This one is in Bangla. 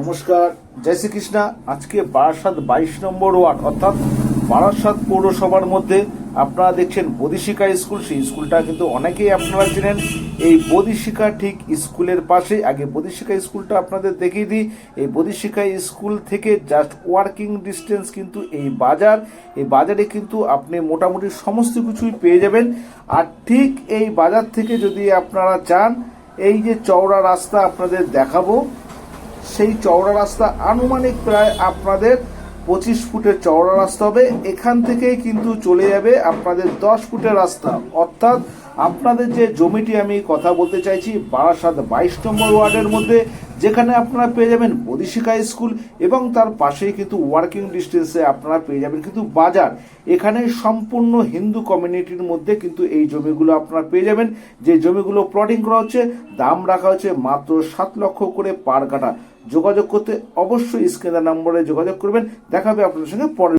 নমস্কার, জয় শ্রীকৃষ্ণা। আজকে বারাসাত 22 নম্বর ওয়ার্ড অর্থাৎ বারাসাত পৌরসভার মধ্যে আপনারা দেখছেন বোধিশিখা স্কুল। সেই স্কুলটা কিন্তু অনেকেই আপনারা চেনেন। এই বোধিশিখা ঠিক স্কুলের পাশে, আগে বোধিশিখা স্কুলটা আপনাদের দেখিয়ে দিই। এই বোধিশিখা স্কুল থেকে জাস্ট ওয়ার্কিং ডিস্টেন্স কিন্তু এই বাজার। এই বাজারে কিন্তু আপনি মোটামুটি সমস্ত কিছুই পেয়ে যাবেন। আর ঠিক এই বাজার থেকে যদি আপনারা চান, এই যে চওড়া রাস্তা আপনাদের দেখাবো, সেই চওড়া রাস্তা আনুমানিক প্রায় আপনাদের 25 ফুটের চওড়া রাস্তা হবে। এখান থেকেই কিন্তু চলে যাবে আপনাদের 10 ফুটের রাস্তা। অর্থাৎ আপনাদের যে জমিটি আমি কথা বলতে চাইছি, বারাসাত 22 নম্বর ওয়ার্ডের মধ্যে, যেখানে আপনারা পেয়ে যাবেন বোধিশিখা স্কুল এবং তার পাশেই কিন্তু ওয়ার্কিং ডিস্টেন্সে আপনারা পেয়ে যাবেন কিন্তু বাজার। এখানে সম্পূর্ণ হিন্দু কমিউনিটির মধ্যে কিন্তু এই জমিগুলো আপনারা পেয়ে যাবেন। যে জমিগুলো প্লটিং করা হচ্ছে, দাম রাখা হচ্ছে মাত্র 7 লক্ষ করে পার কাঠা। যোগাযোগ করতে অবশ্যই স্ক্রিনের নম্বরে যোগাযোগ করবেন। দেখা হবে আপনাদের সঙ্গে পরে।